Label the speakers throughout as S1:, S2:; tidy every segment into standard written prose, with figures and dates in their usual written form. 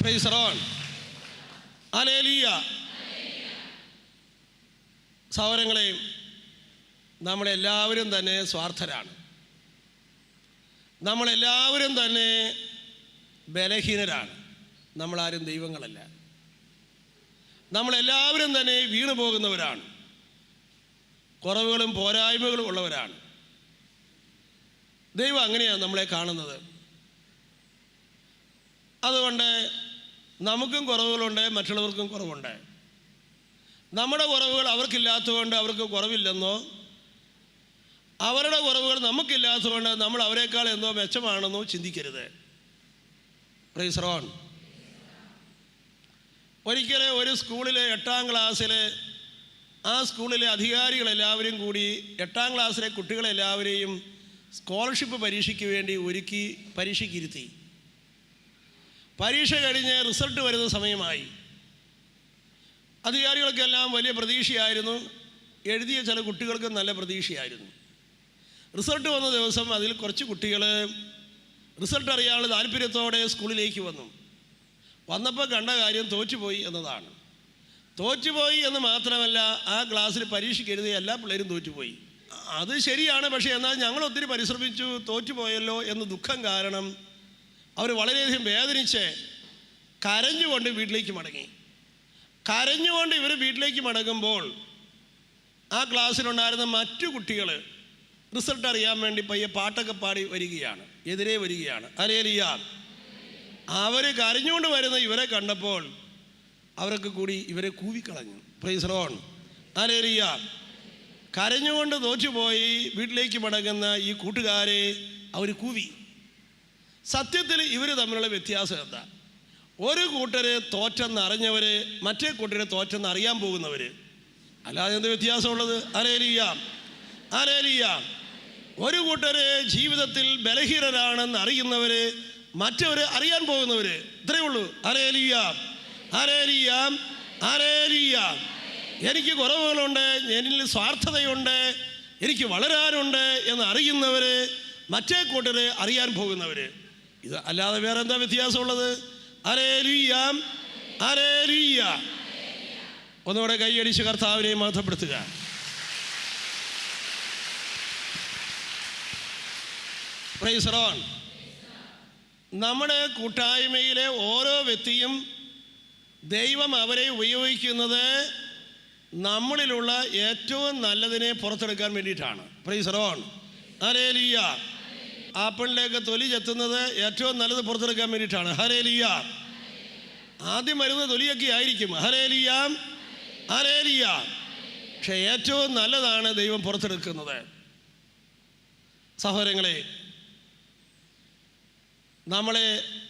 S1: Price the lord. Hallelujah. സഹോദരങ്ങളെ, നമ്മളെല്ലാവരും തന്നെ സ്വാർത്ഥരാണ്. നമ്മളെല്ലാവരും തന്നെ ബലഹീനരാണ്. നമ്മളാരും ദൈവങ്ങളല്ല. നമ്മളെല്ലാവരും തന്നെ വീണു പോകുന്നവരാണ്. കുറവുകളും പോരായ്മകളും ഉള്ളവരാണ്. ദൈവം അങ്ങനെയാണ് നമ്മളെ കാണുന്നത്. അതുകൊണ്ട് നമുക്കും കുറവുകളുണ്ട്, മറ്റുള്ളവർക്കും കുറവുണ്ട്. നമ്മുടെ കുറവുകൾ അവർക്കില്ലാത്തതുകൊണ്ട് അവർക്ക് കുറവില്ലെന്നോ, അവരുടെ കുറവുകൾ നമുക്കില്ലാത്തതുകൊണ്ട് നമ്മൾ അവരെക്കാൾ എന്തോ മെച്ചമാണെന്നോ ചിന്തിക്കരുത്. Price the Lord. ഒരിക്കൽ ഒരു സ്കൂളിൽ 8ാം ക്ലാസ്സിൽ ആ സ്കൂളിലെ അധികാരികളെല്ലാവരും കൂടി 8ാം ക്ലാസ്സിലെ കുട്ടികളെല്ലാവരെയും സ്കോളർഷിപ്പ് പരീക്ഷയ്ക്ക് വേണ്ടി ഒരുക്കി പരീക്ഷയ്ക്കിരുത്തി. പരീക്ഷ കഴിഞ്ഞ് റിസൾട്ട് വരുന്ന സമയമായി. അധികാരികൾക്കെല്ലാം വലിയ പ്രതീക്ഷയായിരുന്നു. എഴുതിയ ചില കുട്ടികൾക്ക് നല്ല പ്രതീക്ഷയായിരുന്നു. റിസൾട്ട് വന്ന ദിവസം അതിൽ കുറച്ച് കുട്ടികൾ റിസൾട്ട് അറിയാനുള്ള താല്പര്യത്തോടെ സ്കൂളിലേക്ക് വന്നപ്പോൾ കണ്ട കാര്യം തോറ്റുപോയി എന്നതാണ്. തോറ്റുപോയി എന്ന് മാത്രമല്ല, ആ ക്ലാസ്സിൽ പരീക്ഷയ്ക്ക് എഴുതിയ എല്ലാ പിള്ളേരും തോറ്റുപോയി. അത് ശരിയാണ്. പക്ഷേ എന്നാൽ ഞങ്ങൾ ഒത്തിരി പരിശ്രമിച്ചു, തോറ്റുപോയല്ലോ എന്ന് ദുഃഖം കാരണം അവർ വളരെയധികം വേദനിച്ച് കരഞ്ഞുകൊണ്ട് വീട്ടിലേക്ക് മടങ്ങി. കരഞ്ഞുകൊണ്ട് ഇവർ വീട്ടിലേക്ക് മടങ്ങുമ്പോൾ ആ ക്ലാസ്സിലുണ്ടായിരുന്ന മറ്റു കുട്ടികൾ റിസൾട്ട് അറിയാൻ വേണ്ടി പയ്യെ പാട്ടൊക്കെ പാടി വരികയാണ്, എതിരെ വരികയാണ്. ഹല്ലേലൂയ. അവർ കരഞ്ഞുകൊണ്ട് വരുന്ന ഇവരെ കണ്ടപ്പോൾ അവരൊക്കെ കൂടി ഇവരെ കൂവിക്കളഞ്ഞു. Praise the lord. ഹല്ലേലൂയ. കരഞ്ഞുകൊണ്ട് തോറ്റുപോയി വീട്ടിലേക്ക് മടങ്ങുന്ന ഈ കൂട്ടുകാരെ അവർ കൂവി. സത്യത്തിൽ ഇവർ തമ്മിലുള്ള വ്യത്യാസം എന്താ? ഒരു കൂട്ടർ തോറ്റെന്നറിഞ്ഞവർ, മറ്റേ കൂട്ടർ തോറ്റെന്ന് അറിയാൻ പോകുന്നവർ. അല്ലാതെ എന്ത് വ്യത്യാസമുള്ളത്? ഹല്ലേലൂയ. ഹല്ലേലൂയ. ഒരു കൂട്ടർ ജീവിതത്തിൽ ബലഹീനരാണെന്ന് അറിയുന്നവർ, മറ്റവർ അറിയാൻ പോകുന്നവർ. ഇത്രയേ ഉള്ളൂ. ഹല്ലേലൂയ. ഹല്ലേലൂയ. ഹല്ലേലൂയ. എനിക്ക് കുറവുകളുണ്ട്, എന്നിൽ സ്വാർത്ഥതയുണ്ട്, എനിക്ക് വളരാനുണ്ട് എന്ന് അറിയുന്നവർ, മറ്റേ കൂട്ടർ അറിയാൻ പോകുന്നവർ. ഇത് അല്ലാതെ വേറെ എന്താ വ്യത്യാസമുള്ളത്? ഹല്ലേലൂയ. ഹല്ലേലൂയ. ഒന്നുകൂടെ കൈയടിച്ച് കർത്താവിനെ മഹത്വപ്പെടുത്തുക. Praise the Lord. നമ്മുടെ കൂട്ടായ്മയിലെ ഓരോ വ്യക്തിയും ദൈവം അവരെ ഉപയോഗിക്കുന്നത് നമ്മളിലുള്ള ഏറ്റവും നല്ലതിനെ പുറത്തെടുക്കാൻ വേണ്ടിയിട്ടാണ്. Price the lord. ഹല്ലേലൂയ. ആപ്പിളിലേക്ക് തൊലി ചെത്തുന്നത് ഏറ്റവും നല്ലത് പുറത്തെടുക്കാൻ വേണ്ടിയിട്ടാണ്. ഹല്ലേലൂയ. ആദ്യം വരുന്ന തൊലിയൊക്കെ ആയിരിക്കും. ഹല്ലേലൂയ. ഹല്ലേലൂയ. പക്ഷേ ഏറ്റവും നല്ലതാണ് ദൈവം പുറത്തെടുക്കുന്നത്. സഹോദരങ്ങളെ,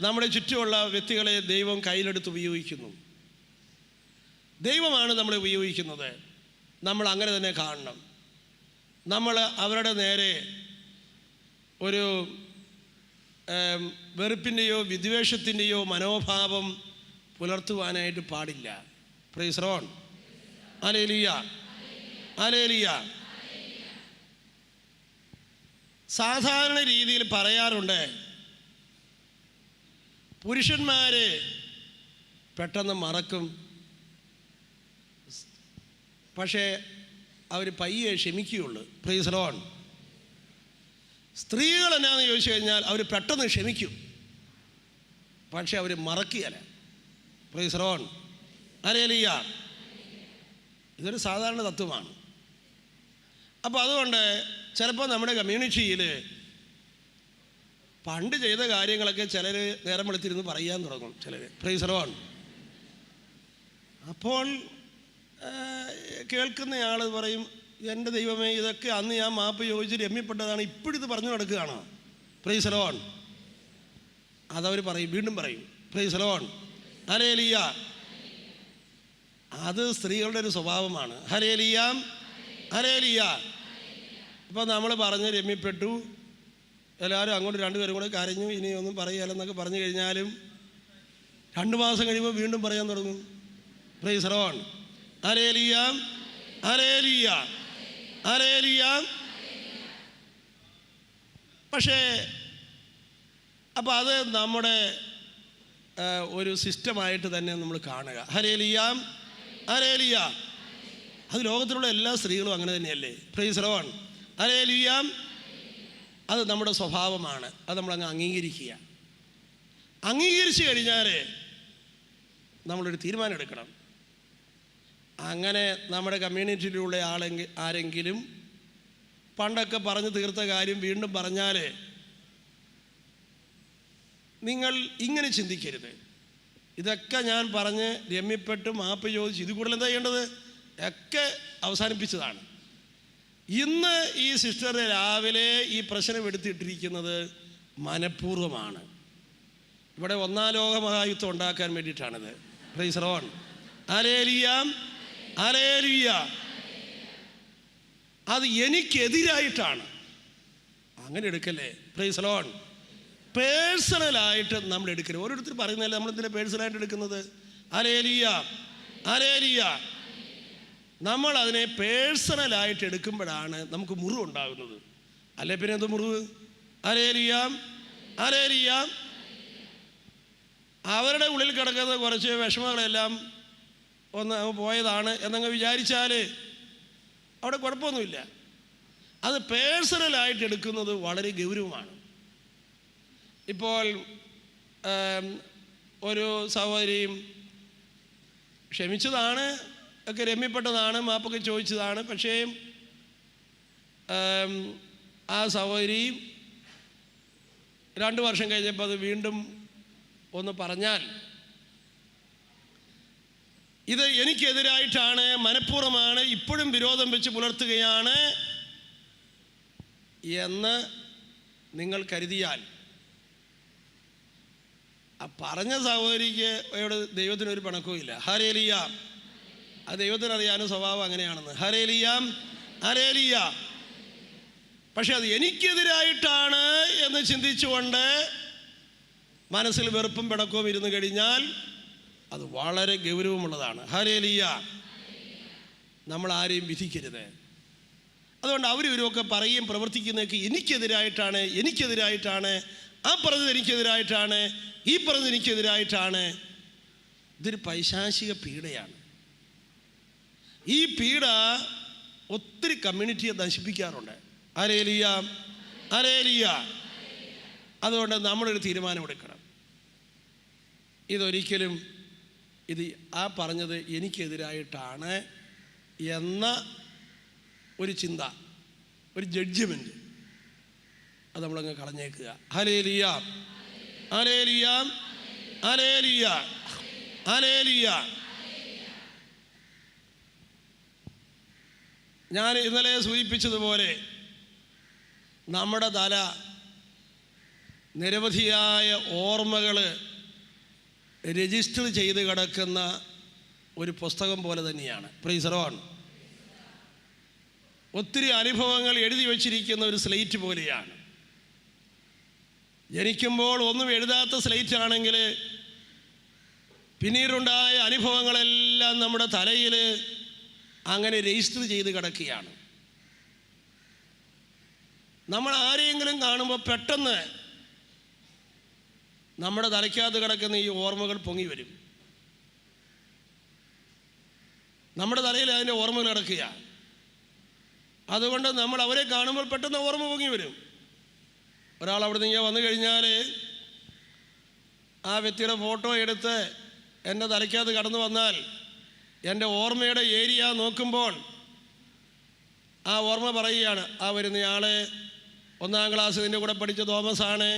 S1: നമ്മുടെ ചുറ്റുമുള്ള വ്യക്തികളെ ദൈവം കയ്യിലെടുത്ത് ഉപയോഗിക്കുന്നു. ദൈവമാണ് നമ്മളെ ഉപയോഗിക്കുന്നത്. നമ്മൾ അങ്ങനെ തന്നെ കാണണം. നമ്മൾ അവരുടെ നേരെ ഒരു വെറുപ്പിൻ്റെയോ വിദ്വേഷത്തിൻ്റെയോ മനോഭാവം പുലർത്തുവാനായിട്ട് പാടില്ല. Price the lord. Hallelujah. Hallelujah. സാധാരണ രീതിയിൽ പറയാറുണ്ട്, പുരുഷന്മാർ പെട്ടെന്ന് മറക്കും, പക്ഷേ അവർ പയ്യെ ക്ഷമിക്കുകയുള്ളൂ. Price the Lord. സ്ത്രീകൾ എന്നാന്ന് ചോദിച്ചു കഴിഞ്ഞാൽ അവർ പെട്ടെന്ന് ക്ഷമിക്കും, പക്ഷെ അവർ മറക്കുകയല്ല. Praise the lord. ഹല്ലേലൂയ. ഇതൊരു സാധാരണ തത്വമാണ്. അപ്പോൾ അതുകൊണ്ട് ചിലപ്പോൾ നമ്മുടെ കമ്മ്യൂണിറ്റിയിൽ പണ്ട് ചെയ്ത കാര്യങ്ങളൊക്കെ ചിലർ നേരം വെളുത്തിരുന്ന് പറയാൻ തുടങ്ങും. ചിലർ. Price the Lord. അപ്പോൾ കേൾക്കുന്നയാൾ പറയും, എൻ്റെ ദൈവമേ, ഇതൊക്കെ അന്ന് ഞാൻ മാപ്പ് ചോദിച്ച് രമ്യപ്പെട്ടതാണ്, ഇപ്പോഴിത് പറഞ്ഞു നടക്കുകയാണോ? Price the Lord. അതവർ പറയും, വീണ്ടും പറയും. Price the lord. ഹല്ലേലൂയ. അത് സ്ത്രീകളുടെ ഒരു സ്വഭാവമാണ്. ഹല്ലേലൂയ. ഹല്ലേലൂയ. ഇപ്പോൾ നമ്മൾ പറഞ്ഞ് രമ്യപ്പെട്ടു, എല്ലാവരും അങ്ങോട്ട് രണ്ടുപേരും കൂടെ കരഞ്ഞു, ഇനിയൊന്നും പറയുകയല്ലെന്നൊക്കെ പറഞ്ഞു കഴിഞ്ഞാലും 2 മാസം കഴിയുമ്പോൾ വീണ്ടും പറയാൻ തുടങ്ങും. Price the lord. Hallelujah. Hallelujah. Hallelujah. പക്ഷേ അപ്പോൾ അത് നമ്മുടെ ഒരു സിസ്റ്റമായിട്ട് തന്നെ നമ്മൾ കാണുക. Hallelujah, hallelujah. അത് ലോകത്തിലുള്ള എല്ലാ സ്ത്രീകളും അങ്ങനെ തന്നെയല്ലേ? Price the lord, hallelujah. അത് നമ്മുടെ സ്വഭാവമാണ്. അത് നമ്മളങ്ങ് അംഗീകരിക്കുക. അംഗീകരിച്ച് കഴിഞ്ഞാൽ നമ്മളൊരു തീരുമാനം എടുക്കണം. അങ്ങനെ നമ്മുടെ കമ്മ്യൂണിറ്റിയിലുള്ള ആരെങ്കിലും പണ്ടൊക്കെ പറഞ്ഞു തീർത്ത കാര്യം വീണ്ടും പറഞ്ഞാൽ നിങ്ങൾ ഇങ്ങനെ ചിന്തിക്കരുത്. ഇതൊക്കെ ഞാൻ പറഞ്ഞ് രമ്യപ്പെട്ട് മാപ്പ് ചോദിച്ച് ഇത് കൂടുതൽ എന്താ ചെയ്യേണ്ടത് ഒക്കെ അവസാനിപ്പിച്ചതാണ്. ഇന്ന് ഈ സിസ്റ്റർ രാവിലെ ഈ പ്രശ്നം എടുത്തിട്ടിരിക്കുന്നത് മനഃപൂർവ്വമാണ്. ഇവിടെ ഒന്നാം ലോക മഹായുദ്ധം ഉണ്ടാക്കാൻ വേണ്ടിയിട്ടാണിത്. Praise the lord, hallelujah, hallelujah. അത് എനിക്കെതിരായിട്ടാണ്. അങ്ങനെ എടുക്കല്ലേ? Praise the lord. പേഴ്സണലായിട്ട് നമ്മൾ എടുക്കരുത്. ഓരോരുത്തർ പറയുന്നതല്ലേ നമ്മളെന്തിനാണ് പേഴ്സണലായിട്ട് എടുക്കുന്നത്? Hallelujah, hallelujah. നമ്മൾ അതിനെ പേഴ്സണലായിട്ട് എടുക്കുമ്പോഴാണ് നമുക്ക് മുറിവുണ്ടാകുന്നത്. അല്ലേ പിന്നെ എന്ത് മുറിവ്? Hallelujah, hallelujah. അവരുടെ ഉള്ളിൽ കിടക്കുന്ന കുറച്ച് വിഷമങ്ങളെല്ലാം ഒന്ന് പോയതാണ് എന്നങ്ങ് വിചാരിച്ചാൽ അവിടെ കുഴപ്പമൊന്നുമില്ല. അത് പേഴ്സണലായിട്ട് എടുക്കുന്നത് വളരെ ഗൗരവമാണ്. ഇപ്പോൾ ഒരു സഹോദരിയും ക്ഷമിച്ചതാണ്, ഒക്കെ രമ്യപ്പെട്ടതാണ്, മാപ്പൊക്കെ ചോദിച്ചതാണ്. പക്ഷേ ആ സഹോദരി 2 വർഷം കഴിഞ്ഞപ്പോൾ അത് വീണ്ടും ഒന്ന് പറഞ്ഞാൽ ഇത് എനിക്കെതിരായിട്ടാണ്, മനഃപൂർവ്വമാണ്, ഇപ്പോഴും വിരോധം വെച്ച് പുലർത്തുകയാണ് എന്ന് നിങ്ങൾ കരുതിയാൽ ആ പറഞ്ഞ സഹോദരിക്ക് ദൈവത്തിനൊരു പണക്കവുമില്ല. ഹല്ലേലൂയ. അത് ദൈവത്തിനറിയാനും സ്വഭാവം അങ്ങനെയാണെന്ന്. Hallelujah, hallelujah. പക്ഷെ അത് എനിക്കെതിരായിട്ടാണ് എന്ന് ചിന്തിച്ചുകൊണ്ട് മനസ്സിൽ വെറുപ്പും പിണക്കവും ഇരുന്ന് കഴിഞ്ഞാൽ അത് വളരെ ഗൗരവമുള്ളതാണ്. ഹല്ലേലൂയ. നമ്മൾ ആരെയും വിധിക്കരുത്. അതുകൊണ്ട് അവരിവരുമൊക്കെ പറയുകയും പ്രവർത്തിക്കുന്നതൊക്കെ എനിക്കെതിരായിട്ടാണ്, എനിക്കെതിരായിട്ടാണ്, ആ പറഞ്ഞത് എനിക്കെതിരായിട്ടാണ്, ഈ പറഞ്ഞത് എനിക്കെതിരായിട്ടാണ്. ഇതൊരു പൈശാചിക പീഡയാണ്. ഈ പീഡ ഒത്തിരി കമ്മ്യൂണിറ്റിയെ നശിപ്പിക്കാറുണ്ട്. Hallelujah, hallelujah. അതുകൊണ്ട് നമ്മളൊരു തീരുമാനമെടുക്കണം. ഇതൊരിക്കലും ഇത് ആ പറഞ്ഞത് എനിക്കെതിരായിട്ടാണ് എന്ന ഒരു ചിന്ത, ഒരു ജഡ്ജ്മെൻറ്റ് അത് നമ്മളങ്ങ് കളഞ്ഞേക്കുക. Hallelujah, hallelujah, hallelujah, hallelujah. ഞാൻ ഇന്നലെ സൂചിപ്പിച്ചതുപോലെ നമ്മുടെ തല നിരവധിയായ ഓർമ്മകൾ രജിസ്റ്റർ ചെയ്ത് കിടക്കുന്ന ഒരു പുസ്തകം പോലെ തന്നെയാണ്. Price the Lord. ഒത്തിരി അനുഭവങ്ങൾ എഴുതി വച്ചിരിക്കുന്ന ഒരു സ്ലേറ്റ് പോലെയാണ്. ജനിക്കുമ്പോൾ ഒന്നും എഴുതാത്ത സ്ലേറ്റ് ആണെങ്കിൽ പിന്നീടുണ്ടായ അനുഭവങ്ങളെല്ലാം നമ്മുടെ തലയിൽ അങ്ങനെ രജിസ്റ്റർ ചെയ്ത് കിടക്കുകയാണ്. നമ്മൾ ആരെയെങ്കിലും കാണുമ്പോൾ പെട്ടെന്ന് നമ്മുടെ തലയ്ക്കകത്ത് കിടക്കുന്ന ഈ ഓർമ്മകൾ പൊങ്ങി വരും. നമ്മുടെ തലയിൽ അതിൻ്റെ ഓർമ്മകൾ കിടക്കുക. അതുകൊണ്ട് നമ്മൾ അവരെ കാണുമ്പോൾ പെട്ടെന്ന് ഓർമ്മ പൊങ്ങി വരും. ഒരാൾ അവിടെ നിന്ന് വന്നു കഴിഞ്ഞാൽ ആ വ്യക്തിയുടെ ഫോട്ടോ എടുത്ത് എൻ്റെ തലയ്ക്കകത്ത് കടന്നു വന്നാൽ എൻ്റെ ഓർമ്മയുടെ ഏരിയ നോക്കുമ്പോൾ ആ ഓർമ്മ പറയുകയാണ്, ആ വരുന്നയാൾ 1ാം ക്ലാസ് ഇതിൻ്റെ കൂടെ പഠിച്ച തോമസാണ്,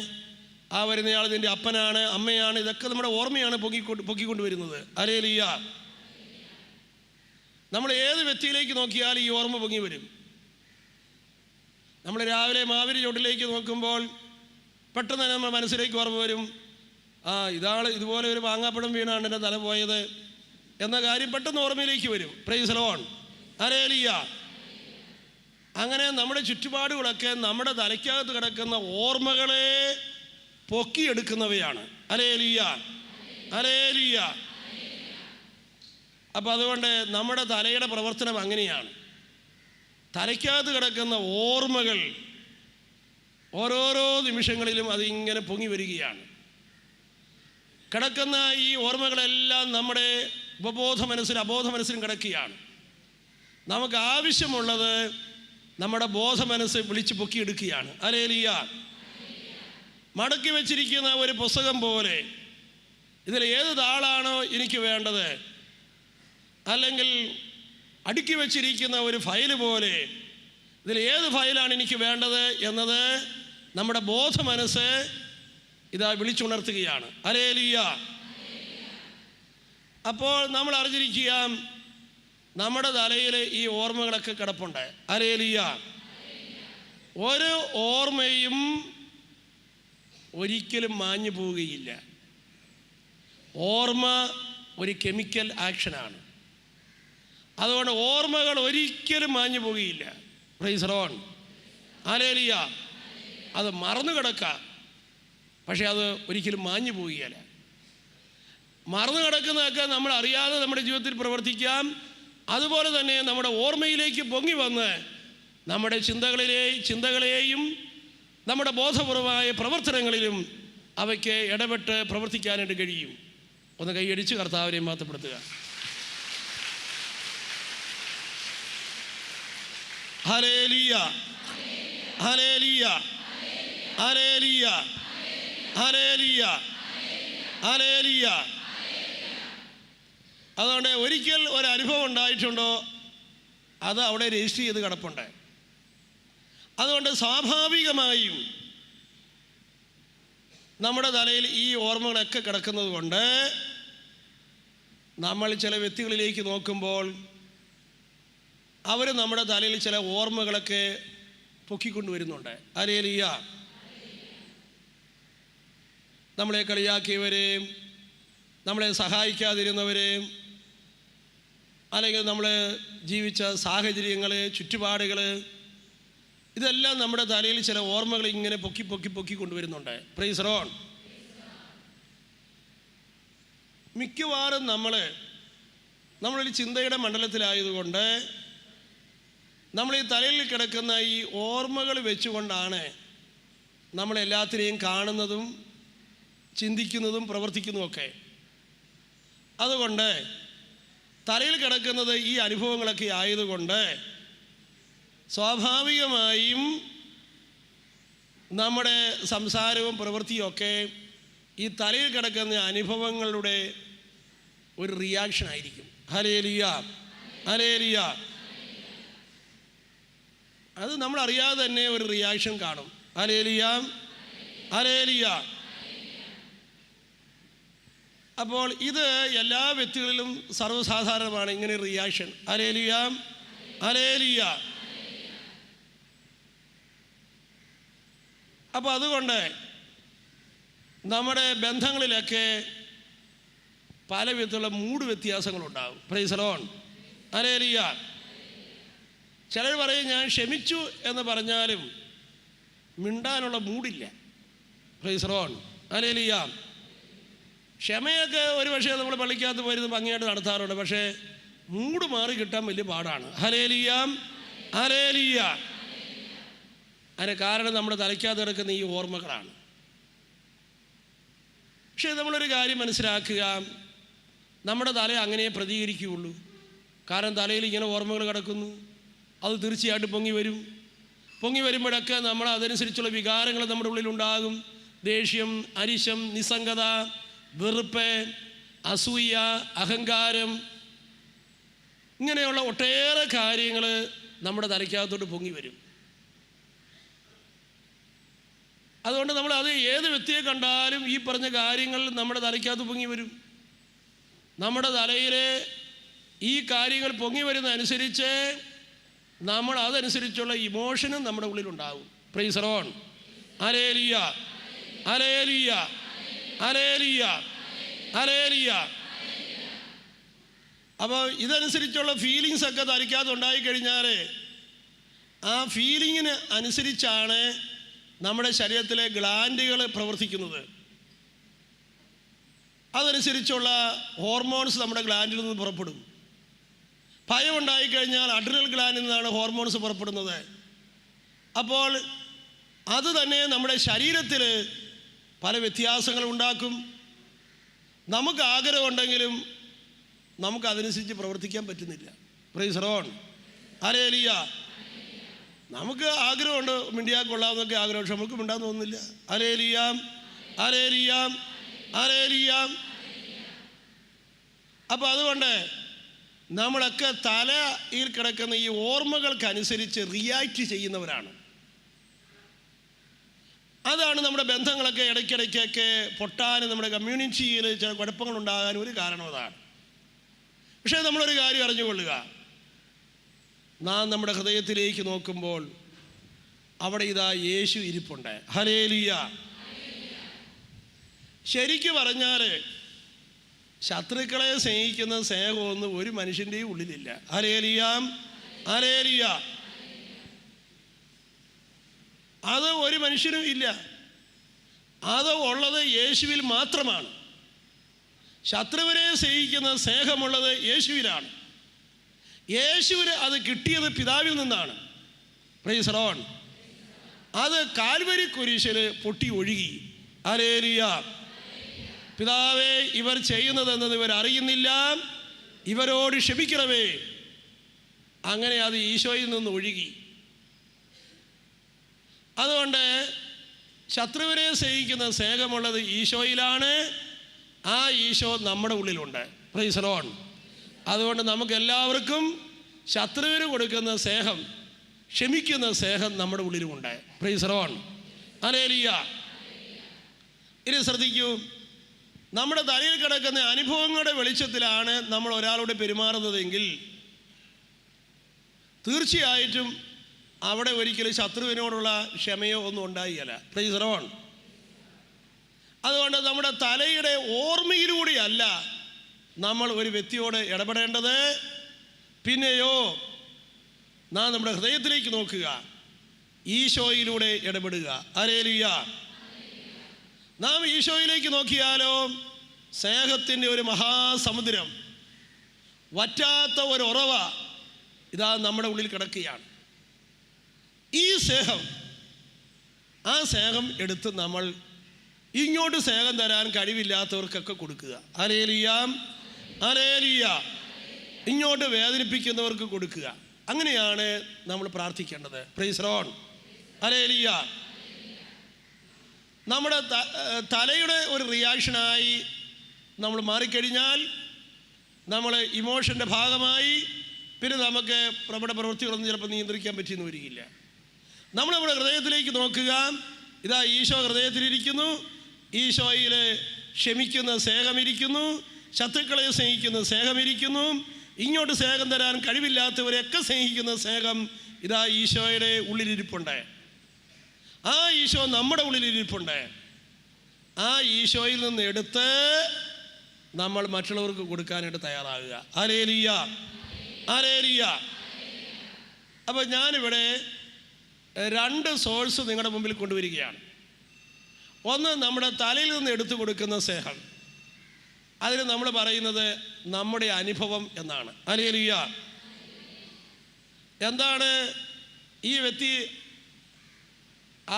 S1: ആ വരുന്നയാൾ ഇതിൻ്റെ അപ്പനാണ്, അമ്മയാണ്. ഇതൊക്കെ നമ്മുടെ ഓർമ്മയാണ് പൊക്കിക്കൊണ്ട് വരുന്നത്. ഹല്ലേലൂയ. നമ്മൾ ഏത് വ്യക്തിയിലേക്ക് നോക്കിയാൽ ഈ ഓർമ്മ പൊങ്ങി വരും. നമ്മൾ രാവിലെ മാവിരി ചോട്ടിലേക്ക് നോക്കുമ്പോൾ പെട്ടെന്ന് തന്നെ നമ്മുടെ മനസ്സിലേക്ക് ഓർമ്മ വരും, ആ ഇതാൾ ഇതുപോലെ ഒരു മാങ്ങാപ്പഴം വീണാണ് എൻ്റെ തല പോയത് എന്ന കാര്യം പെട്ടെന്ന് ഓർമ്മയിലേക്ക് വരും. Price the lord, hallelujah. അങ്ങനെ നമ്മുടെ ചുറ്റുപാടുകളൊക്കെ നമ്മുടെ തലയ്ക്കകത്ത് കിടക്കുന്ന ഓർമ്മകളെ പൊക്കിയെടുക്കുന്നവയാണ്. Hallelujah, hallelujah. അപ്പോൾ അതുകൊണ്ട് നമ്മുടെ തലയുടെ പ്രവർത്തനം അങ്ങനെയാണ്. തലയ്ക്കകത്ത് കിടക്കുന്ന ഓർമ്മകൾ ഓരോരോ നിമിഷങ്ങളിലും അതിങ്ങനെ പൊങ്ങി വരികയാണ്. കിടക്കുന്ന ഈ ഓർമ്മകളെല്ലാം നമ്മുടെ ഉപബോധ മനസ്സിലും അബോധ മനസ്സിലും കിടക്കുകയാണ്. നമുക്ക് ആവശ്യമുള്ളത് നമ്മുടെ ബോധ മനസ്സ് വിളിച്ച് പൊക്കിയെടുക്കുകയാണ്. ഹല്ലേലൂയ. മടക്കി വച്ചിരിക്കുന്ന ഒരു പുസ്തകം പോലെ ഇതിൽ ഏത് താളാണോ എനിക്ക് വേണ്ടത്, അല്ലെങ്കിൽ അടുക്കി വച്ചിരിക്കുന്ന ഒരു ഫയൽ പോലെ ഇതിൽ ഏത് ഫയലാണ് എനിക്ക് വേണ്ടത് എന്നത് നമ്മുടെ ബോധ മനസ്സ് ഇതാ വിളിച്ചുണർത്തുകയാണ്. ഹല്ലേലൂയ. അപ്പോൾ നമ്മൾ അറിഞ്ഞിരിക്കുക, നമ്മുടെ തലയിൽ ഈ ഓർമ്മകളൊക്കെ കിടപ്പുണ്ട്. ഹല്ലേലൂയ. ഒരു ഓർമ്മയും ഒരിക്കലും മാഞ്ഞു പോവുകയില്ല. ഓർമ്മ ഒരു കെമിക്കൽ ആക്ഷനാണ്. അതുകൊണ്ട് ഓർമ്മകൾ ഒരിക്കലും മാഞ്ഞു പോവുകയില്ല. Price the lord. ഹല്ലേലൂയ. അത് മറന്നു കിടക്കാം, പക്ഷെ അത് ഒരിക്കലും മാഞ്ഞു പോവുകയില്ല. മറന്നു കിടക്കുന്നതൊക്കെ നമ്മൾ അറിയാതെ നമ്മുടെ ജീവിതത്തിൽ പ്രവർത്തിക്കാം. അതുപോലെ തന്നെ നമ്മുടെ ഓർമ്മയിലേക്ക് പൊങ്ങി വന്ന് നമ്മുടെ ചിന്തകളെയും നമ്മുടെ ബോധപൂർവമായ പ്രവർത്തനങ്ങളിലും അവയ്ക്ക് ഇടപെട്ട് പ്രവർത്തിക്കാനായിട്ട് കഴിയും. ഒന്ന് കൈയടിച്ച് കർത്താവിനെ മഹത്വപ്പെടുത്തുക. Hallelujah, hallelujah, hallelujah, hallelujah, hallelujah. അതുകൊണ്ട് ഒരിക്കൽ ഒരനുഭവം ഉണ്ടായിട്ടുണ്ടോ അത് അവിടെ രജിസ്റ്റർ ചെയ്ത് കിടപ്പുണ്ട്. അതുകൊണ്ട് സ്വാഭാവികമായും നമ്മുടെ തലയിൽ ഈ ഓർമ്മകളൊക്കെ കിടക്കുന്നത് കൊണ്ട് നമ്മൾ ചില വ്യക്തികളിലേക്ക് നോക്കുമ്പോൾ അവർ നമ്മുടെ തലയിൽ ചില ഓർമ്മകളൊക്കെ പൊക്കിക്കൊണ്ടുവരുന്നുണ്ട്. ഹല്ലേലൂയ. നമ്മളെ കളിയാക്കിയവരെയും നമ്മളെ സഹായിക്കാതിരുന്നവരെയും അല്ലെങ്കിൽ നമ്മൾ ജീവിച്ച സാഹചര്യങ്ങൾ, ചുറ്റുപാടുകൾ, ഇതെല്ലാം നമ്മുടെ തലയിൽ ചില ഓർമ്മകൾ ഇങ്ങനെ പൊക്കി കൊണ്ടുവരുന്നുണ്ട്. Price the Lord. മിക്കവാറും നമ്മളൊരു ചിന്തയുടെ മണ്ഡലത്തിലായതുകൊണ്ട് നമ്മൾ ഈ തലയിൽ കിടക്കുന്ന ഈ ഓർമ്മകൾ വെച്ചുകൊണ്ടാണ് നമ്മളെല്ലാത്തിനെയും കാണുന്നതും ചിന്തിക്കുന്നതും പ്രവർത്തിക്കുന്നതുമൊക്കെ. അതുകൊണ്ട് തലയിൽ കിടക്കുന്നത് ഈ അനുഭവങ്ങളൊക്കെ ആയതുകൊണ്ട് സ്വാഭാവികമായും നമ്മുടെ സംസാരവും പ്രവൃത്തിയൊക്കെ ഈ തലയിൽ കിടക്കുന്ന അനുഭവങ്ങളുടെ ഒരു റിയാക്ഷൻ ആയിരിക്കും. Hallelujah, hallelujah. അത് നമ്മൾ അറിയാതെ തന്നെ ഒരു റിയാക്ഷൻ കാണും. Hallelujah, hallelujah. അപ്പോൾ ഇത് എല്ലാ വ്യക്തികളിലും സർവ്വസാധാരണമാണ് ഇങ്ങനെ റിയാക്ഷൻ. Hallelujah, hallelujah. അപ്പോൾ അതുകൊണ്ട് നമ്മുടെ ബന്ധങ്ങളിലൊക്കെ പല വിധത്തിലുള്ള മൂഡ് വ്യത്യാസങ്ങളുണ്ടാകും. Praise the lord. ഹല്ലേലൂയ. ചിലർ പറയും ഞാൻ ക്ഷമിച്ചു എന്ന് പറഞ്ഞാലും മിണ്ടാനുള്ള മൂഡില്ല. Praise the lord. ഹല്ലേലൂയ. ക്ഷമയൊക്കെ ഒരു പക്ഷേ നമ്മൾ പള്ളിക്കകത്ത് പോയിരുന്ന് ഭംഗിയായിട്ട് നടത്താറുണ്ട്, പക്ഷേ മൂഡ് മാറി കിട്ടാൻ വലിയ പാടാണ്. Hallelujah, hallelujah. അതിന് കാരണം നമ്മുടെ തലയ്ക്കകത്ത് കിടക്കുന്ന ഈ ഓർമ്മകളാണ്. പക്ഷേ നമ്മളൊരു കാര്യം മനസ്സിലാക്കുക, നമ്മുടെ തല അങ്ങനെ പ്രതികരിക്കുകയുള്ളൂ. കാരണം തലയിൽ ഇങ്ങനെ ഓർമ്മകൾ കിടക്കുന്നു, അത് തീർച്ചയായിട്ടും പൊങ്ങി വരുമ്പോഴൊക്കെ നമ്മൾ അതനുസരിച്ചുള്ള വികാരങ്ങൾ നമ്മുടെ ഉള്ളിലുണ്ടാകും. ദേഷ്യം, അരിശം, നിസ്സംഗത, വെറുപ്പ്, അസൂയ, അഹങ്കാരം, ഇങ്ങനെയുള്ള ഒട്ടേറെ കാര്യങ്ങൾ നമ്മുടെ തലയ്ക്കകത്തോട്ട് പൊങ്ങി വരും. അതുകൊണ്ട് നമ്മൾ അത് ഏത് വ്യക്തിയെ കണ്ടാലും ഈ പറഞ്ഞ കാര്യങ്ങൾ നമ്മുടെ തലയ്ക്കകത്ത് പൊങ്ങി വരും. നമ്മുടെ തലയിൽ ഈ കാര്യങ്ങൾ പൊങ്ങി വരുന്നതനുസരിച്ച് നമ്മൾ അതനുസരിച്ചുള്ള ഇമോഷനും നമ്മുടെ ഉള്ളിലുണ്ടാകും. Praise the lord. Hallelujah, hallelujah, hallelujah, hallelujah. അപ്പോൾ ഇതനുസരിച്ചുള്ള ഫീലിങ്സ് ഒക്കെ തലയ്ക്കകത്ത് ഉണ്ടായിക്കഴിഞ്ഞാൽ ആ ഫീലിങ്ങിന് അനുസരിച്ചാണ് നമ്മുടെ ശരീരത്തിലെ ഗ്ലാൻഡുകൾ പ്രവർത്തിക്കുന്നത്. അതനുസരിച്ചുള്ള ഹോർമോൺസ് നമ്മുടെ ഗ്ലാൻഡിൽ നിന്ന് പുറപ്പെടും. ഭയം ഉണ്ടായിക്കഴിഞ്ഞാൽ അഡ്രിനൽ ഗ്ലാൻഡിൽ നിന്നാണ് ഹോർമോൺസ് പുറപ്പെടുന്നത്. അപ്പോൾ അത് തന്നെ നമ്മുടെ ശരീരത്തിൽ പല വ്യത്യാസങ്ങൾ ഉണ്ടാക്കും. നമുക്ക് ആഗ്രഹമുണ്ടെങ്കിലും നമുക്കതനുസരിച്ച് പ്രവർത്തിക്കാൻ പറ്റുന്നില്ല. Price the lord. ഹല്ലേലൂയ. നമുക്ക് ആഗ്രഹമുണ്ട്, മിണ്ടിയാൽ കൊള്ളാമെന്നൊക്കെ ആഗ്രഹം, പക്ഷെ നമുക്ക് മിണ്ടാൻ തോന്നുന്നില്ല. Hallelujah, hallelujah, hallelujah. അപ്പോൾ അതുകൊണ്ട് നമ്മളൊക്കെ തലയിൽ കിടക്കുന്ന ഈ ഓർമ്മകൾക്കനുസരിച്ച് റിയാക്ട് ചെയ്യുന്നവരാണ്. അതാണ് നമ്മുടെ ബന്ധങ്ങളൊക്കെ ഇടയ്ക്കിടയ്ക്കൊക്കെ പൊട്ടാനും നമ്മുടെ കമ്മ്യൂണിറ്റിയിൽ ചില കുഴപ്പങ്ങളുണ്ടാകാനും ഒരു കാരണം അതാണ്. പക്ഷേ നമ്മളൊരു കാര്യം അറിഞ്ഞുകൊള്ളുക, നാം നമ്മുടെ ഹൃദയത്തിലേക്ക് നോക്കുമ്പോൾ അവിടെ ഇതാ യേശു ഇരിപ്പുണ്ട്. ഹല്ലേലൂയ. ശരിക്കു പറഞ്ഞാൽ ശത്രുക്കളെ സ്നേഹിക്കുന്ന സ്നേഹമൊന്നും ഒരു മനുഷ്യൻ്റെയും ഉള്ളിലില്ല. Hallelujah, hallelujah. അത് ഒരു മനുഷ്യനും ഇല്ല. അത് ഉള്ളത് യേശുവിൽ മാത്രമാണ്. ശത്രുവിനെ സ്നേഹിക്കുന്ന സ്നേഹമുള്ളത് യേശുവിലാണ്. യേശുവിന് അത് കിട്ടിയത് പിതാവിൽ നിന്നാണ്. Price the Lord. അത് കാൽവരി കുരിശിൽ പൊട്ടി ഒഴുകി. ഹല്ലേലൂയ. പിതാവേ, ഇവർ ചെയ്യുന്നതെന്നത് ഇവർ അറിയുന്നില്ല, ഇവരോട് ക്ഷമിക്കണമേ. അങ്ങനെ അത് ഈശോയിൽ നിന്ന് ഒഴുകി. അതുകൊണ്ട് ശത്രുവിനെ സ്നേഹിക്കുന്ന സ്നേഹമുള്ളത് ഈശോയിലാണ്. ആ ഈശോ നമ്മുടെ ഉള്ളിലുണ്ട്. Praise the lord. അതുകൊണ്ട് നമുക്ക് എല്ലാവർക്കും ശത്രുവിന് കൊടുക്കുന്ന സ്നേഹം, ക്ഷമിക്കുന്ന സ്നേഹം നമ്മുടെ ഉള്ളിലുമുണ്ട്. Praise the lord. ഹല്ലേലൂയ. ഇനി ശ്രദ്ധിക്കൂ, നമ്മുടെ തലയിൽ കിടക്കുന്ന അനുഭവങ്ങളുടെ വെളിച്ചത്തിലാണ് നമ്മൾ ഒരാളോട് പെരുമാറുന്നതെങ്കിൽ തീർച്ചയായിട്ടും അവിടെ ഒരിക്കലും ശത്രുവിനോടുള്ള ക്ഷമയോ ഒന്നും ഉണ്ടായില്ല. Price the lord. അതുകൊണ്ട് നമ്മുടെ തലയുടെ ഓർമ്മയിലൂടെയല്ല നമ്മൾ ഒരു വ്യക്തിയോട് ഇടപെടേണ്ടത്. പിന്നെയോ നാം നമ്മുടെ ഹൃദയത്തിലേക്ക് നോക്കുക, ഈശോയിലൂടെ ഇടപെടുക. ഹല്ലേലൂയ. നാം ഈശോയിലേക്ക് നോക്കിയാലോ സ്നേഹത്തിൻ്റെ ഒരു മഹാസമുദ്രം, വറ്റാത്ത ഒരു ഉറവ ഇതാ നമ്മുടെ ഉള്ളിൽ കിടക്കുകയാണ്. ഈ സ്നേഹം, ആ സ്നേഹം എടുത്ത് നമ്മൾ ഇങ്ങോട്ട് സ്നേഹം തരാൻ കഴിവില്ലാത്തവർക്കൊക്കെ കൊടുക്കുക. Hallelujah, hallelujah. ഇങ്ങോട്ട് വേദനിപ്പിക്കുന്നവർക്ക് കൊടുക്കുക. അങ്ങനെയാണ് നമ്മൾ പ്രാർത്ഥിക്കേണ്ടത്. Price the lord. ഹല്ലേലൂയ. നമ്മുടെ തലയുടെ ഒരു റിയാക്ഷനായി നമ്മൾ മാറിക്കഴിഞ്ഞാൽ നമ്മൾ ഇമോഷൻ്റെ ഭാഗമായി പിന്നെ നമുക്ക് നമ്മുടെ പ്രവൃത്തികളൊന്നും ചിലപ്പോൾ നിയന്ത്രിക്കാൻ പറ്റിയെന്ന് വരികയില്ല. നമ്മൾ നമ്മുടെ ഹൃദയത്തിലേക്ക് നോക്കുക, ഇതാ ഈശോ ഹൃദയത്തിലിരിക്കുന്നു. ഈശോയിൽ ക്ഷമിക്കുന്ന സ്നേഹമിരിക്കുന്നു, ശത്രുക്കളെ സ്നേഹിക്കുന്ന സ്നേഹമിരിക്കുന്നു, ഇങ്ങോട്ട് സ്നേഹം തരാൻ കഴിവില്ലാത്തവരെയൊക്കെ സ്നേഹിക്കുന്ന സ്നേഹം ഇതാ ഈശോയുടെ ഉള്ളിലിരിപ്പുണ്ട്. ആ ഈശോ നമ്മുടെ ഉള്ളിലിരിപ്പുണ്ട്. ആ ഈശോയിൽ നിന്ന് എടുത്ത് നമ്മൾ മറ്റുള്ളവർക്ക് കൊടുക്കാനായിട്ട് തയ്യാറാകുക. Hallelujah, hallelujah. അപ്പോൾ ഞാനിവിടെ രണ്ട് സോഴ്സ് നിങ്ങളുടെ മുമ്പിൽ കൊണ്ടുവരികയാണ്. ഒന്ന് നമ്മുടെ തലയിൽ നിന്ന് എടുത്തു കൊടുക്കുന്ന സ്നേഹം. അതിന് നമ്മൾ പറയുന്നത് നമ്മുടെ അനുഭവം എന്നാണ്. ഹല്ലേലൂയ. എന്താണ് ഈ വ്യക്തി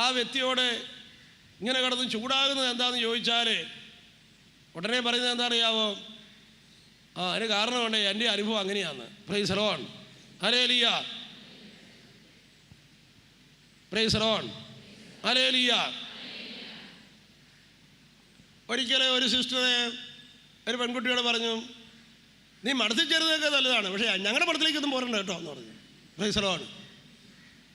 S1: ആ വ്യക്തിയോട് ഇങ്ങനെ കിടന്ന് ചൂടാകുന്നത് എന്താണെന്ന് ചോദിച്ചാൽ ഉടനെ പറയുന്നത് എന്താ അറിയാവോ? അതിന് കാരണമുണ്ട്, എൻ്റെ അനുഭവം അങ്ങനെയാണ്. Price the lord. Hallelujah, price the lord. Hallelujah. ഒരിക്കലും ഒരു സിസ്റ്ററെ ഒരു പെൺകുട്ടിയോട് പറഞ്ഞു, നീ മഠത്തിൽ ചേരുന്നതൊക്കെ നല്ലതാണ്, പക്ഷേ ഞങ്ങളുടെ മഠത്തിലേക്കൊന്നും പോരണ്ട കേട്ടോ എന്ന് പറഞ്ഞു. Price the Lord.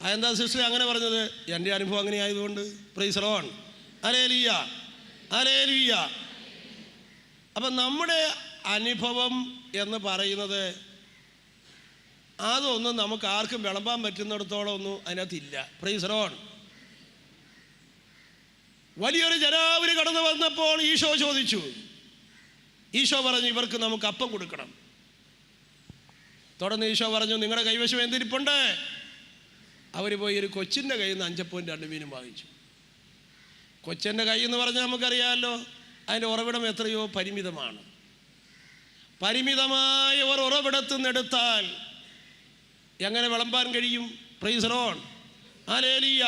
S1: അതെന്താ സിസ്റ്റർ അങ്ങനെ പറഞ്ഞത്? എൻ്റെ അനുഭവം അങ്ങനെ ആയതുകൊണ്ട്. Price the lord. Hallelujah, hallelujah. അപ്പം നമ്മുടെ അനുഭവം എന്ന് പറയുന്നത് അതൊന്നും നമുക്ക് ആർക്കും വിളമ്പാൻ പറ്റുന്നിടത്തോളം ഒന്നും അതിനകത്തില്ല. Price the Lord. വലിയൊരു ജനാവലി കടന്നു വന്നപ്പോൾ ഈശോ ചോദിച്ചു, ഈശോ പറഞ്ഞു ഇവർക്ക് നമുക്ക് അപ്പം കൊടുക്കണം. തുടർന്ന് ഈശോ പറഞ്ഞു, നിങ്ങളുടെ കൈവശം എന്തിരിപ്പുണ്ട്? അവർ പോയി ഒരു കൊച്ചിൻ്റെ കയ്യിൽ നിന്ന് 5 അപ്പവും 2 മീനും വാങ്ങിച്ചു. കൊച്ചൻ്റെ കൈ എന്ന് പറഞ്ഞാൽ നമുക്കറിയാമല്ലോ, അതിൻ്റെ ഉറവിടം എത്രയോ പരിമിതമാണ്. പരിമിതമായ ഒരു ഉറവിടത്തു നിന്നെടുത്താൽ എങ്ങനെ വിളമ്പാൻ കഴിയും? Price the lord. ഹല്ലേലൂയ.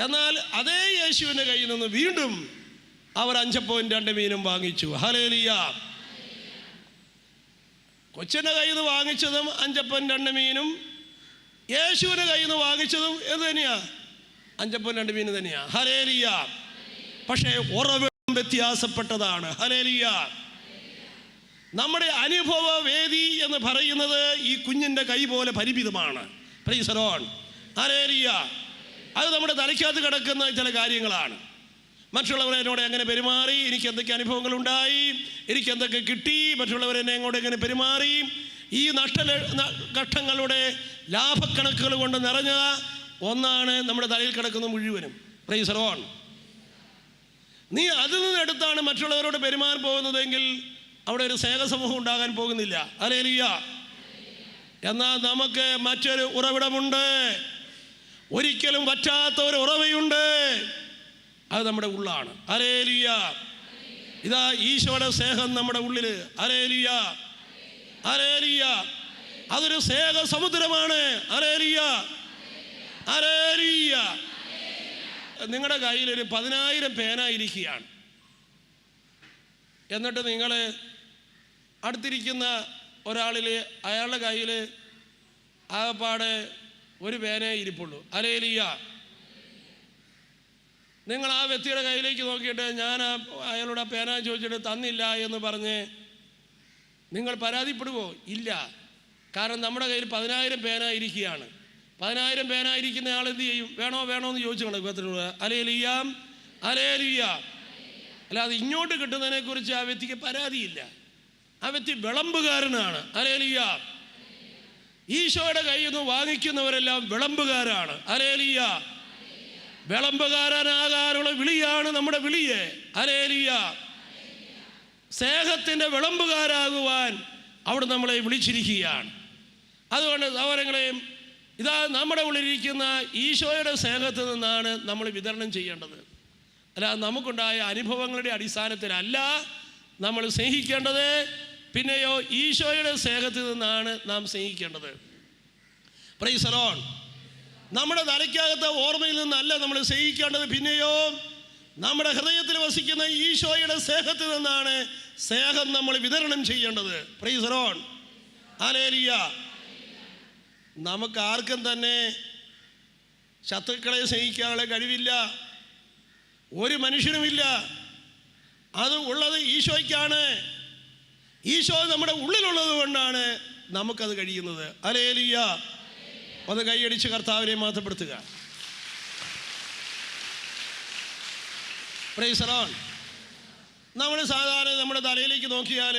S1: എന്നാൽ അതേ യേശുവിൻ്റെ കയ്യിൽ നിന്ന് വീണ്ടും അവർ 5 മീനും വാങ്ങിച്ചു. ഹല്ലേലൂയ. കൊച്ചിൻ്റെ കയ്യിൽ നിന്ന് വാങ്ങിച്ചതും 5 മീനും, യേശുവിൻ്റെ കയ്യിൽ നിന്ന് വാങ്ങിച്ചതും എന്ത് തന്നെയാ? 5 മീൻ തന്നെയാ. ഹല്ലേലൂയ. പക്ഷേ ഉറവിടം വ്യത്യാസപ്പെട്ടതാണ്. ഹല്ലേലൂയ. നമ്മുടെ അനുഭവ വേദി എന്ന് പറയുന്നത് ഈ കുഞ്ഞിൻ്റെ കൈ പോലെ പരിമിതമാണ്. Price the lord. ഹല്ലേലൂയ. അത് നമ്മുടെ തലയ്ക്കകത്ത് കിടക്കുന്ന ചില കാര്യങ്ങളാണ്. മറ്റുള്ളവർ എന്നോട് എങ്ങനെ പെരുമാറി, എനിക്ക് എന്തൊക്കെ അനുഭവങ്ങളുണ്ടായി, എനിക്ക് എന്തൊക്കെ കിട്ടി, മറ്റുള്ളവർ എന്നെ എങ്ങോട്ട് എങ്ങനെ പെരുമാറി, ഈ ഘട്ടങ്ങളുടെ ലാഭക്കണക്കുകൾ കൊണ്ട് നിറഞ്ഞ ഒന്നാണ് നമ്മുടെ തലയിൽ കിടക്കുന്ന മുഴുവനും. Price the Lord. നീ അതിൽ നിന്നെടുത്താണ് മറ്റുള്ളവരോട് പെരുമാറാൻ പോകുന്നതെങ്കിൽ അവിടെ ഒരു സ്നേഹസമൂഹം ഉണ്ടാകാൻ പോകുന്നില്ല. ഹല്ലേലൂയ. എന്നാൽ നമുക്ക് മറ്റൊരു ഉറവിടമുണ്ട്, ഒരിക്കലും വറ്റാത്ത ഒരു ഉറവയുണ്ട്. അത് നമ്മുടെ ഉള്ളാണ്. ഹല്ലേലൂയ. ഇതാ ഈശോയുടെ സ്നേഹം നമ്മുടെ ഉള്ളിൽ. ഹല്ലേലൂയ. ഹല്ലേലൂയ. അതൊരു സ്നേഹ സമുദ്രമാണ്. ഹല്ലേലൂയ. ഹല്ലേലൂയ. നിങ്ങളുടെ കയ്യിൽ ഒരു 10,000 പേന ഇരിക്കുകയാണ്. എന്നിട്ട് നിങ്ങൾ അടുത്തിരിക്കുന്ന ഒരാളിൽ അയാളുടെ കയ്യിൽ ആകപ്പാടെ ഒരു പേനേ ഇരിപ്പുള്ളൂ. ഹല്ലേലൂയ. നിങ്ങൾ ആ വ്യക്തിയുടെ കയ്യിലേക്ക് നോക്കിയിട്ട് ഞാൻ അയാളോട് ആ പേന ചോദിച്ചിട്ട് തന്നില്ല എന്ന് പറഞ്ഞ് നിങ്ങൾ പരാതിപ്പെടുവോ? ഇല്ല. കാരണം നമ്മുടെ കയ്യിൽ 10,000 പേന ഇരിക്കുകയാണ്. 10,000 പേന ഇരിക്കുന്ന ആൾ എന്ത് ചെയ്യും? വേണോ എന്ന് ചോദിച്ചു കണക്ക്. ഹല്ലേലൂയ. ഹല്ലേലൂയ. അല്ലാതെ ഇങ്ങോട്ട് കിട്ടുന്നതിനെക്കുറിച്ച് ആ വ്യക്തിക്ക് പരാതിയില്ല. ആ വ്യക്തി വിളമ്പുകാരനാണ്. ഹല്ലേലൂയ. ഈശോയുടെ കയ്യിൽ നിന്ന് വാങ്ങിക്കുന്നവരെല്ലാം വിളമ്പുകാരാണ്. ഹല്ലേലൂയ. വിളമ്പുകാരനാകാനുള്ള വിളിയാണ് നമ്മുടെ വിളിയെ. ഹല്ലേലൂയ. സ്നേഹത്തിൻ്റെ വിളമ്പുകാരാകുവാൻ അവിടെ നമ്മളെ വിളിച്ചിരിക്കുകയാണ്. അതുകൊണ്ട് സഹോദരങ്ങളെയും ഇതാ നമ്മുടെ ഉള്ളിലിരിക്കുന്ന ഈശോയുടെ സ്നേഹത്തിൽ നിന്നാണ് നമ്മൾ വിതരണം ചെയ്യേണ്ടത്. അല്ല, നമുക്കുണ്ടായ അനുഭവങ്ങളുടെ അടിസ്ഥാനത്തിലല്ല നമ്മൾ സ്നേഹിക്കേണ്ടത്. പിന്നെയോ ഈശോയുടെ സ്നേഹത്തിൽ നിന്നാണ് നാം സ്നേഹിക്കേണ്ടത്. Price the Lord. നമ്മുടെ തലയ്ക്കകത്തെ ഓർമ്മയിൽ നിന്നല്ല നമ്മൾ സ്നേഹിക്കേണ്ടത്. പിന്നെയോ നമ്മുടെ ഹൃദയത്തിൽ വസിക്കുന്ന ഈശോയുടെ സ്നേഹത്തിൽ നിന്നാണ് സ്നേഹം നമ്മൾ വിതരണം ചെയ്യേണ്ടത്. Price the lord. ഹല്ലേലൂയ. നമുക്ക് ആർക്കും തന്നെ ശത്രുക്കളെ സ്നേഹിക്കാനുള്ള കഴിവില്ല, ഒരു മനുഷ്യനുമില്ല. അത് ഉള്ളത് ഈശോയ്ക്കാണ്. ഈശോ നമ്മുടെ ഉള്ളിലുള്ളത് കൊണ്ടാണ് നമുക്കത് കഴിയുന്നത്. ഹല്ലേലൂയ. ഒന്ന് കൈയടിച്ച് കർത്താവിനെ മഹത്വപ്പെടുത്തുക. Praise the Lord. നമ്മൾ സാധാരണ നമ്മുടെ തലയിലേക്ക് നോക്കിയാൽ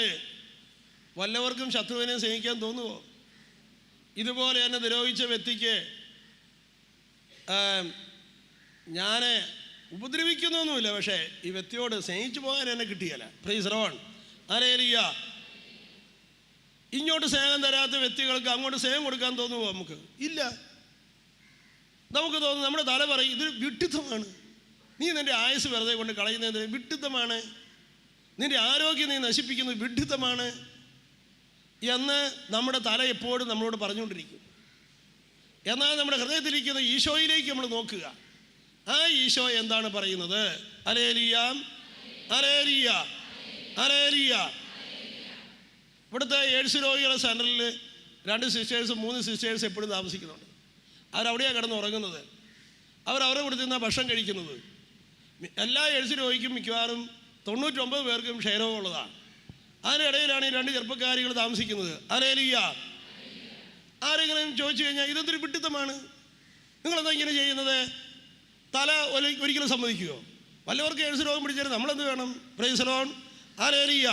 S1: വല്ലവർക്കും ശത്രുവിനെ സ്നേഹിക്കാൻ തോന്നുമോ? ഇതുപോലെ എന്നെ ദ്രോഹിച്ച വ്യക്തിക്ക് ഞാൻ ഉപദ്രവിക്കുന്നൊന്നുമില്ല, പക്ഷേ ഈ വ്യക്തിയോട് സ്നേഹിച്ചു പോകാൻ എന്നെ കിട്ടിയല്ല. Praise the lord. ഹല്ലേലൂയ. ഇങ്ങോട്ട് സ്നേഹം തരാത്ത വ്യക്തികൾക്ക് അങ്ങോട്ട് സ്നേഹം കൊടുക്കാൻ തോന്നുമോ? നമുക്ക് ഇല്ല. നമുക്ക് തോന്നുന്നു, നമ്മുടെ തല പറയും ഇതൊരു വിഡ്ഢിത്തമാണ്, നീ നിൻ്റെ ആയുസ് വെറുതെ കൊണ്ട് കളയുന്നത് വിഡ്ഢിത്തമാണ്, നിൻ്റെ ആരോഗ്യം നീ നശിപ്പിക്കുന്നത് വിഡ്ഢിത്തമാണ് എന്ന് നമ്മുടെ തല എപ്പോഴും നമ്മളോട് പറഞ്ഞുകൊണ്ടിരിക്കും. എന്നാൽ നമ്മുടെ ഹൃദയത്തിലിരിക്കുന്ന ഈശോയിലേക്ക് നമ്മൾ നോക്കുക. ആ ഈശോ എന്താണ് പറയുന്നത്? ഹല്ലേലൂയ. ഹല്ലേലൂയ. ഹല്ലേലൂയ. ഇവിടുത്തെ എയ്ഡ്സ് രോഗികളുടെ സെൻറ്ററിൽ 2 സിസ്റ്റേഴ്സും 3 സിസ്റ്റേഴ്സ് എപ്പോഴും താമസിക്കുന്നുണ്ട്. അവരവിടെയാണ് കിടന്ന് ഉറങ്ങുന്നത്. അവരവരെ കൊടുത്തുന്ന ഭക്ഷണം കഴിക്കുന്നത്. എല്ലാ എയ്ഡ്സ് രോഗിക്കും മിക്കവാറും 99 പേർക്കും ക്ഷയരോഗമുള്ളതാണ്. അതിനിടയിലാണ് ഈ 2 ചെറുപ്പക്കാരികൾ താമസിക്കുന്നത്. ഹല്ലേലൂയ. ആരെങ്കിലും ചോദിച്ചു കഴിഞ്ഞാൽ ഇതെന്തൊരു വിഡ്ഢിത്തമാണ്, നിങ്ങളെന്താ ഇങ്ങനെ ചെയ്യുന്നത്? തല ഒരിക്കലും സമ്മതിക്കുമോ? വല്ലവർക്ക് എയ്ഡ്സ് രോഗം പിടിച്ചാൽ നമ്മളെന്ത് വേണം? Price the lord. ഹല്ലേലൂയ.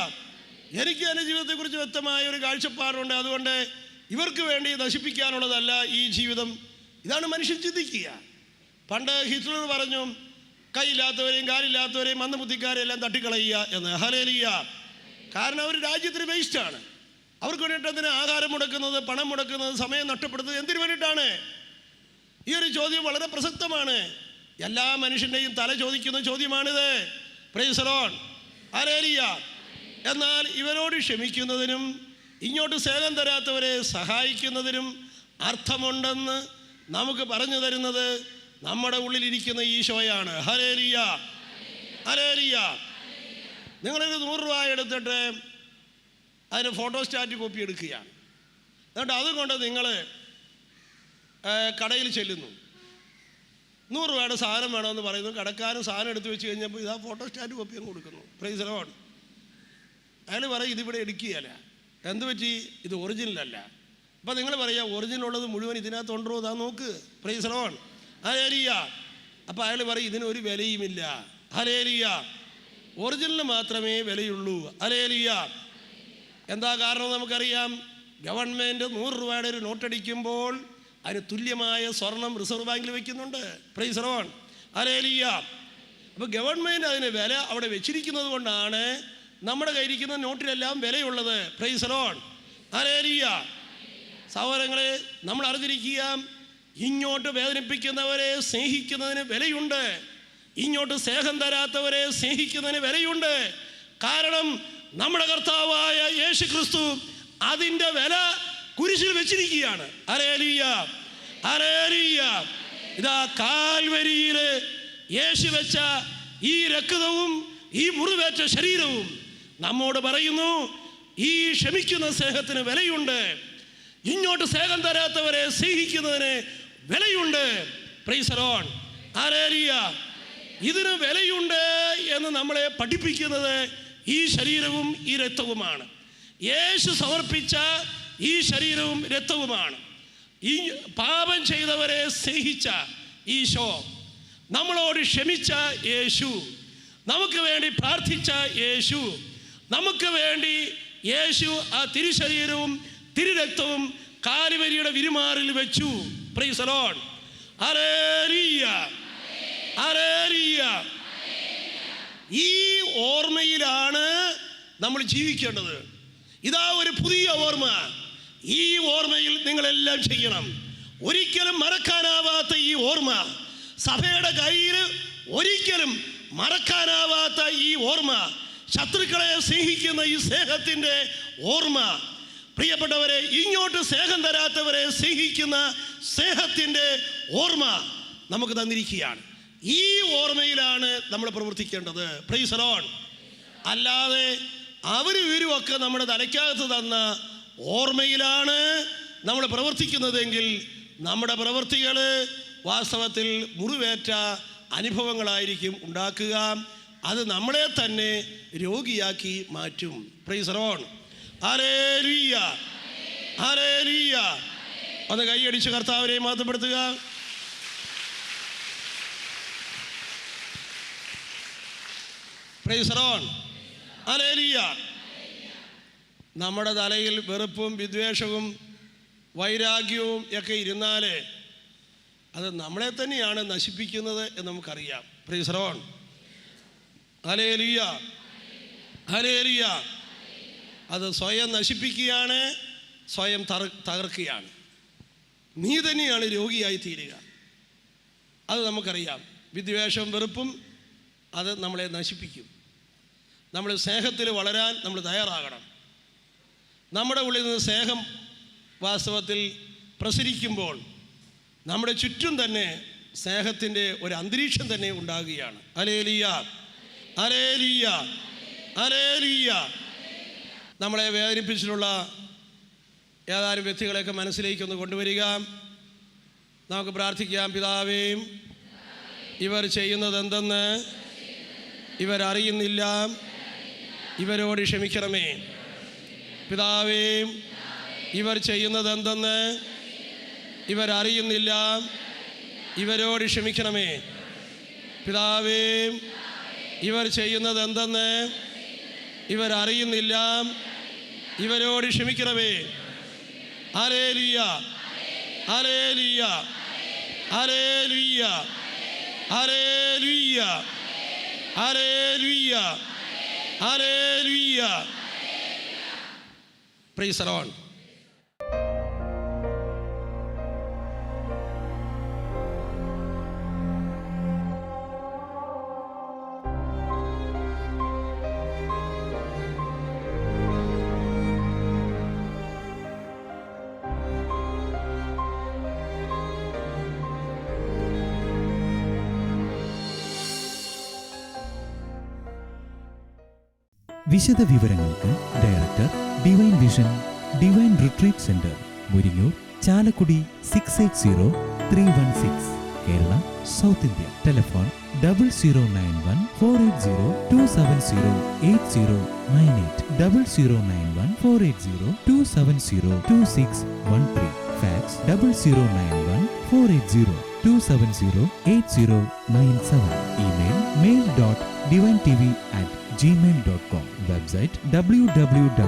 S1: എനിക്ക് എൻ്റെ ജീവിതത്തെക്കുറിച്ച് വ്യക്തമായ ഒരു കാഴ്ചപ്പാടുണ്ട്. അതുകൊണ്ട് ഇവർക്ക് വേണ്ടി നശിപ്പിക്കാനുള്ളതല്ല ഈ ജീവിതം. ഇതാണ് മനുഷ്യൻ ചിന്തിക്കുക. പണ്ട് ഹിറ്റ്ലർ പറഞ്ഞു, കൈയില്ലാത്തവരെയും കാലില്ലാത്തവരെയും മന്ദബുദ്ധിക്കാരെയും എല്ലാം തട്ടിക്കളയുക എന്ന്. ഹല്ലേലൂയ. കാരണം അവർ രാജ്യത്തിന് വേസ്റ്റാണ്. അവർക്ക് വേണ്ടിയിട്ട് എന്തിനാ ആഹാരം മുടക്കുന്നത്, പണം മുടക്കുന്നത്, സമയം നഷ്ടപ്പെടുന്നത്? എന്തിനു വേണ്ടിയിട്ടാണ്? ഈ ഒരു ചോദ്യം വളരെ പ്രസക്തമാണ്. എല്ലാ മനുഷ്യൻ്റെയും തല ചോദിക്കുന്ന ചോദ്യമാണിത്. Praise the lord. ഹല്ലേലൂയ. എന്നാൽ ഇവരോട് ക്ഷമിക്കുന്നതിനും ഇങ്ങോട്ട് സ്നേഹം തരാത്തവരെ സഹായിക്കുന്നതിനും അർത്ഥമുണ്ടെന്ന് നമുക്ക് പറഞ്ഞു തരുന്നത് നമ്മുടെ ഉള്ളിലിരിക്കുന്ന ഈശോയാണ്. ഹല്ലേലൂയ. ഹല്ലേലൂയ. നിങ്ങളൊരു 100 രൂപ എടുത്തിട്ട് അതിന് ഫോട്ടോസ്റ്റാറ്റ് കോപ്പി എടുക്കുകയാണ്. എന്നിട്ട് അതുകൊണ്ട് നിങ്ങൾ കടയിൽ ചെല്ലുന്നു. 100 രൂപയുടെ സാധനം വേണമെന്ന് പറയുന്നു. കടക്കാരൻ സാധനം എടുത്ത് വെച്ച് കഴിഞ്ഞപ്പോൾ ഇതാ ഫോട്ടോസ്റ്റാറ്റ് കോപ്പി അങ്ങ് കൊടുക്കുന്നു. Price the Lord. അയാൾ പറയും ഇതിവിടെ എടുക്കുകയല്ല. എന്ത് പറ്റി? ഇത് ഒറിജിനലല്ല. അപ്പം നിങ്ങൾ പറയുക ഒറിജിനൽ ഉള്ളത് മുഴുവൻ ഇതിനകത്തുണ്ടോ? ഇതാ നോക്ക്. Price the lord. ഹല്ലേലൂയ. അപ്പം അയാൾ പറയും ഇതിനൊരു വിലയുമില്ല. ഹല്ലേലൂയ. ഒറിജിനലിന് മാത്രമേ വിലയുള്ളൂ. ഹല്ലേലൂയ. എന്താ കാരണം നമുക്കറിയാം. ഗവൺമെൻറ് 100 രൂപയുടെ ഒരു നോട്ടടിക്കുമ്പോൾ അതിന് തുല്യമായ സ്വർണം റിസർവ് ബാങ്കിൽ വയ്ക്കുന്നുണ്ട്. Price the lord. ഹല്ലേലൂയ. അപ്പോൾ ഗവൺമെൻറ് അതിന് വില അവിടെ വെച്ചിരിക്കുന്നത് കൊണ്ടാണ് നമ്മുടെ കയ്യിരിക്കുന്ന നോട്ടിലെല്ലാം വിലയുള്ളത്. Price the lord. ഹല്ലേലൂയ. സഹോദരങ്ങളെ, നമ്മൾ അറിഞ്ഞിരിക്കുക, ഇങ്ങോട്ട് വേദനിപ്പിക്കുന്നവരെ സ്നേഹിക്കുന്നതിന് വിലയുണ്ട്. ഇങ്ങോട്ട് സ്നേഹം തരാത്തവരെ സ്നേഹിക്കുന്നതിന് വിലയുണ്ട്. കാരണം നമ്മുടെ കർത്താവായ യേശു ക്രിസ്തു അതിൻ്റെ വില കുരിശിൽ വെച്ചിരിക്കുകയാണ്. ഹല്ലേലൂയ. ഹല്ലേലൂയ. ഇതാ കാൽവരിയിൽ യേശു വെച്ച ഈ രക്തവും ഈ മുറിവേറ്റ ശരീരവും നമ്മോട് പറയുന്നു, ഈ ക്ഷമിക്കുന്ന സ്നേഹത്തിന് വിലയുണ്ട്. ഇങ്ങോട്ട് സ്നേഹം തരാത്തവരെ സ്നേഹിക്കുന്നതിന് വിലയുണ്ട്. Price the lord. ഹല്ലേലൂയ. ഇതിന് വിലയുണ്ട് എന്ന് നമ്മളെ പഠിപ്പിക്കുന്നത് ഈ ശരീരവും ഈ രക്തവുമാണ്. യേശു സമർപ്പിച്ച ഈ ശരീരവും രക്തവുമാണ്. ഈ പാപം ചെയ്തവരെ സ്നേഹിച്ച ഈശോ, നമ്മളോട് ക്ഷമിച്ച യേശു, നമുക്ക് വേണ്ടി പ്രാർത്ഥിച്ച യേശു, നമുക്ക് വേണ്ടി യേശു ആ തിരുശരീരവും തിരുരക്തവും കാൽവരിയുടെ വിരുമാറിൽ വെച്ചു. Price the lord. Hallelujah. Hallelujah. ഈ ഓർമ്മയിലാണ് നമ്മൾ ജീവിക്കേണ്ടത്. ഇതാ ഒരു പുതിയ ഓർമ്മ. ഈ ഓർമ്മയിൽ നിങ്ങളെല്ലാം ചെയ്യണം. ഒരിക്കലും മറക്കാനാവാത്ത ഈ ഓർമ്മ, സഭയുടെ കയ്യിൽ ഒരിക്കലും മറക്കാനാവാത്ത ഈ ഓർമ്മ, ശത്രുക്കളെ സ്നേഹിക്കുന്ന ഈ സ്നേഹത്തിൻ്റെ ഓർമ്മ, പ്രിയപ്പെട്ടവരെ ഇങ്ങോട്ട് സ്നേഹം തരാത്തവരെ സ്നേഹിക്കുന്ന സ്നേഹത്തിൻ്റെ ഓർമ്മ നമുക്ക് തന്നിരിക്കുകയാണ്. ഈ ഓർമ്മയിലാണ് നമ്മൾ പ്രവർത്തിക്കേണ്ടത്. Price the Lord. അല്ലാതെ അവരും ഇവരുമൊക്കെ നമ്മുടെ തലയ്ക്കകത്ത് തന്ന ഓർമ്മയിലാണ് നമ്മൾ പ്രവർത്തിക്കുന്നതെങ്കിൽ നമ്മുടെ പ്രവൃത്തികൾ വാസ്തവത്തിൽ മുറിവേറ്റ അനുഭവങ്ങളായിരിക്കും ഉണ്ടാക്കുക. അത് നമ്മളെ തന്നെ രോഗിയാക്കി മാറ്റും. Praise the lord. Hallelujah. Hallelujah. ഒന്ന് കൈയടിച്ച് കർത്താവിനെ മഹത്വപ്പെടുത്തുക. Praise the lord. ഹല്ലേലൂയ. നമ്മുടെ തലയിൽ വെറുപ്പും വിദ്വേഷവും വൈരാഗ്യവും ഒക്കെ ഇരുന്നാൽ അത് നമ്മളെ തന്നെയാണ് നശിപ്പിക്കുന്നത് എന്ന് നമുക്കറിയാം. Price the lord. Hallelujah. Hallelujah. അത് സ്വയം നശിപ്പിക്കുകയാണ്, സ്വയം തകർക്കുകയാണ്. നീ തന്നെയാണ് രോഗിയായി തീരുക. അത് നമുക്കറിയാം. വിദ്വേഷവും വെറുപ്പും അത് നമ്മളെ നശിപ്പിക്കും. നമ്മൾ സ്നേഹത്തിൽ വളരാൻ നമ്മൾ തയ്യാറാകണം. നമ്മുടെ ഉള്ളിൽ നിന്ന് സ്നേഹം വാസ്തവത്തിൽ പ്രസരിക്കുമ്പോൾ നമ്മുടെ ചുറ്റും തന്നെ സ്നേഹത്തിൻ്റെ ഒരു അന്തരീക്ഷം തന്നെ ഉണ്ടാകുകയാണ്. ഹല്ലേലൂയ. ഹല്ലേലൂയ. ഹല്ലേലൂയ. നമ്മളെ വേദനിപ്പിച്ചിട്ടുള്ള ഏതാനും വ്യക്തികളെയൊക്കെ മനസ്സിലേക്കൊന്ന് കൊണ്ടുവരിക. നമുക്ക് പ്രാർത്ഥിക്കാം. പിതാവേ, ഇവർ ചെയ്യുന്നത് എന്തെന്ന് ഇവരറിയുന്നില്ല, ഇവരോട് ക്ഷമിക്കണമേ. പിതാവേ, ഇവർ ചെയ്യുന്നത് എന്തെന്ന് ഇവരറിയുന്നില്ല, ഇവരോട് ക്ഷമിക്കണമേ. പിതാവേ, ഇവർ ചെയ്യുന്നത് എന്തെന്ന് ഇവരറിയുന്നില്ല, ഇവരോട് ക്ഷമിക്കണമേ. Hallelujah. Hallelujah. Hallelujah. Hallelujah. Hallelujah. Hallelujah. Price the Lord.
S2: വിശദ വിവരങ്ങൾക്ക് director, divine vision, divine retreat centre, Muringoor, Chalakudy 680316, Kerala, south India. Telephone 0091-480-270-8098, 0091-480-270-2613. Fax 0091-480-270-8097. Email mail.divinetv@gmail.com. Website www.drcm.org.